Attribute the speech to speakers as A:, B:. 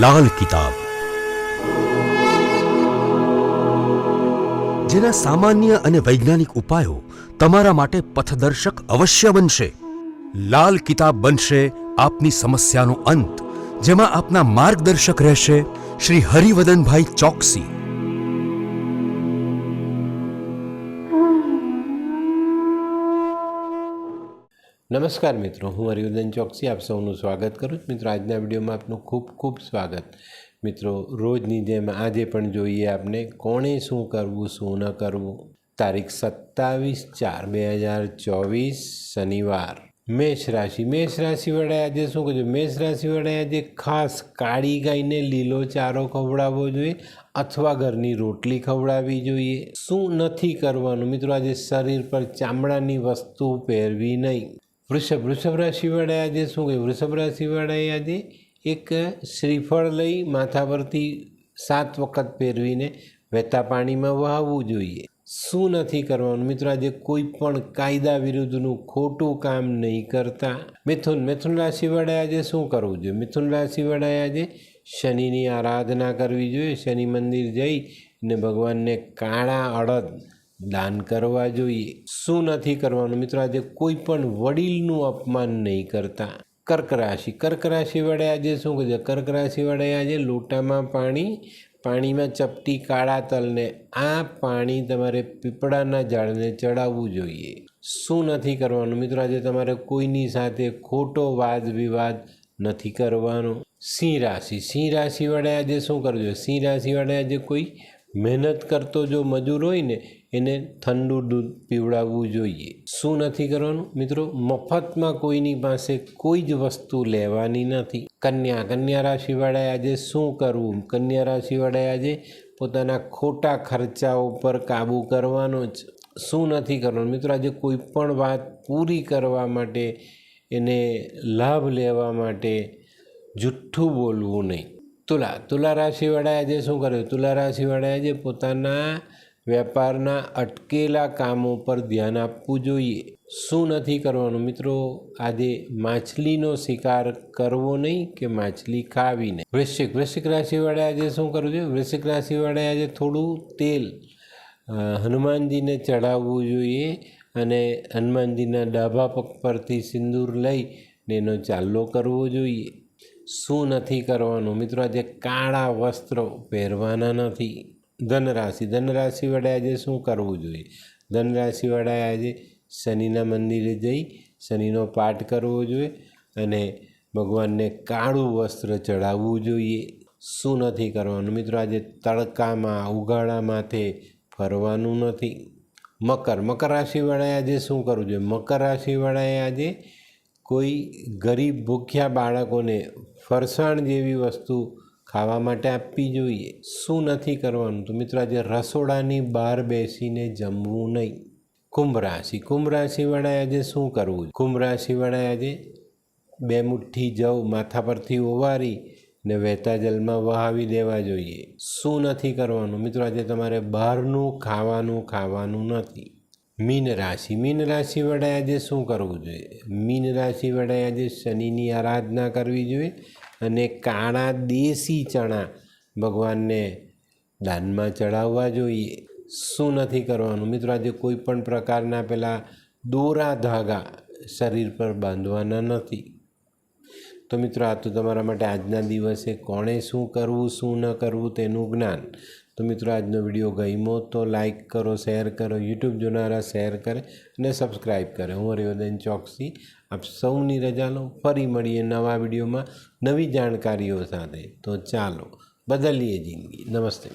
A: લાલ કિતાબ, જેના સામાન્ય અને વૈજ્ઞાનિક ઉપાયો તમારા માટે પથદર્શક અવશ્ય બનશે। લાલ કિતાબ બનશે આપની સમસ્યાનો અંત, જેમાં આપના માર્ગદર્શક રહેશે શ્રી હરિવદનભાઈ ચોકસી।
B: નમસ્કાર મિત્રો, હું હરિવર્ધન ચોકસી આપ સૌનું સ્વાગત કરું છું। મિત્રો, આજના વિડીયોમાં આપનું ખૂબ ખૂબ સ્વાગત। મિત્રો, રોજની જેમ આજે પણ જોઈએ આપણે કોણે શું કરવું શું ન કરવું। તારીખ 27/4/2024 શનિવાર। મેષ રાશિ વડે આજે શું કહ્યું? મેષ રાશિ વડે આજે ખાસ કાળી ગાયને લીલો ચારો ખવડાવવો જોઈએ અથવા ઘરની રોટલી ખવડાવવી જોઈએ। શું નથી કરવાનું મિત્રો? આજે શરીર પર ચામડાની વસ્તુ પહેરવી નહીં। વૃષભ રાશિ વડે આજે શું કહ્યું? વૃષભ રાશિ વડે આજે એક શ્રીફળ લઈ માથા પરથી 7 વખત પહેરવીને વહેતા પાણીમાં વહાવવું જોઈએ। શું નથી કરવાનું મિત્રો? આજે કોઈ પણ કાયદા વિરુદ્ધનું ખોટું કામ નહીં કરતા। મિથુન રાશિ વડે આજે શું કરવું જોઈએ? મિથુન રાશિ વડે આજે શનિની આરાધના કરવી જોઈએ। શનિ મંદિર જઈને ભગવાનને કાળા અડદ દાન કરવા જોઈએ। શું નથી કરવાનું મિત્રો? આજે કોઈ પણ વડીલનું અપમાન નહીં કરતા। કર્ક રાશિ વડે આજે શું કહે છે? કર્ક રાશિ વડે આજે લોટામાં પાણીમાં ચપટી કાળા તલને આ પાણી તમારે પીપળાના ઝાડને ચડાવવું જોઈએ। શું નથી કરવાનું મિત્રો? આજે તમારે કોઈની સાથે ખોટો વાદ વિવાદ નથી કરવાનો। સિંહ રાશિ વડે આજે શું કરવું જોઈએ? સિંહ રાશિ વડે આજે કોઈ મહેનત કરતો જો મજૂર હોય ને એને ઠંડુ દૂધ પીવડાવવું જોઈએ। શું નથી કરવાનું મિત્રો? મફતમાં કોઈની પાસે કોઈ જ વસ્તુ લેવાની નથી। કન્યા રાશિ વડે આજે શું કરવું? કન્યા રાશિ વડે આજે પોતાના ખોટા ખર્ચાઓ પર કાબૂ કરવાનો જ। શું નથી કરવાનું મિત્રો? આજે કોઈ પણ વાત પૂરી કરવા માટે, એને લાભ લેવા માટે જુઠ્ઠું બોલવું નહીં। તુલા રાશિ વડે આજે શું કર્યું? તુલા રાશિ વડે આજે પોતાના વેપારના અટકેલા કામો પર ધ્યાન આપવું જોઈએ। શું નથી કરવાનું મિત્રો? આજે માછલીનો શિકાર કરવો નહીં કે માછલી ખાવી નહીં। વૃશ્ચિક રાશિ વડે આજે શું કરવું જોઈએ? વૃશ્ચિક રાશિ વડે આજે થોડું તેલ હનુમાનજીને ચડાવવું જોઈએ અને હનુમાનજીના ડાબા પગ પરથી સિંદૂર લઈને એનો ચાલ્લો કરવો જોઈએ। શું નથી કરવાનું મિત્રો? આજે કાળા વસ્ત્રો પહેરવાના નથી। ધનરાશિ વડે આજે શું કરવું જોઈએ? ધનરાશિ વડે આજે શનિના મંદિરે જઈ શનિનો પાઠ કરવો જોઈએ અને ભગવાનને કાળું વસ્ત્ર ચડાવવું જોઈએ। શું નથી કરવાનું મિત્રો? આજે તડકામાં ઉઘાડા માથે ફરવાનું નથી। મકર રાશિ વડે આજે શું કરવું જોઈએ? મકર રાશિ વડે આજે કોઈ ગરીબ ભૂખ્યા બાળકોને ફરસાણ જેવી વસ્તુ ખાવા માટે આપવી જોઈએ। શું નથી કરવાનું? તો મિત્રો આજે રસોડાની બહાર બેસીને જમવું નહીં। કુંભ રાશિ વડે આજે શું કરવું? કુંભ રાશિ વડે આજે 2 મુઠ્ઠી જવ માથા પરથી ઓવારી ને વહેતા જલમાં વહાવી દેવા જોઈએ। શું નથી કરવાનું મિત્રો? આજે તમારે બહારનું ખાવાનું નથી। મીન રાશિ વડે આજે શું કરવું જોઈએ? મીન રાશિ વડે આજે શનિની આરાધના કરવી જોઈએ અને કાળા દેશી ચણા ભગવાનને દાનમાં ચડાવવા જોઈએ। શું નથી કરવાનું મિત્રો? આજે કોઈ પણ પ્રકારના પેલા દોરા ધાગા શરીર પર બાંધવાના નથી। તો મિત્રો, આ તો તમારા માટે આજના દિવસે કોણે શું કરવું શું ન કરવું તેનું જ્ઞાન। તો મિત્રો, આજનો વિડીયો ગમ્યો તો લાઈક કરો, શેર કરો, યુટ્યુબ જોનારા શેર કરે અને સબસ્ક્રાઈબ કરે। હું હરિવર્ધન ચોકસી આપ સૌની રજા લો। ફરી મળીએ નવા વિડીયોમાં નવી જાણકારીઓ સાથે। તો ચાલો બદલીએ જિંદગી। નમસ્તે।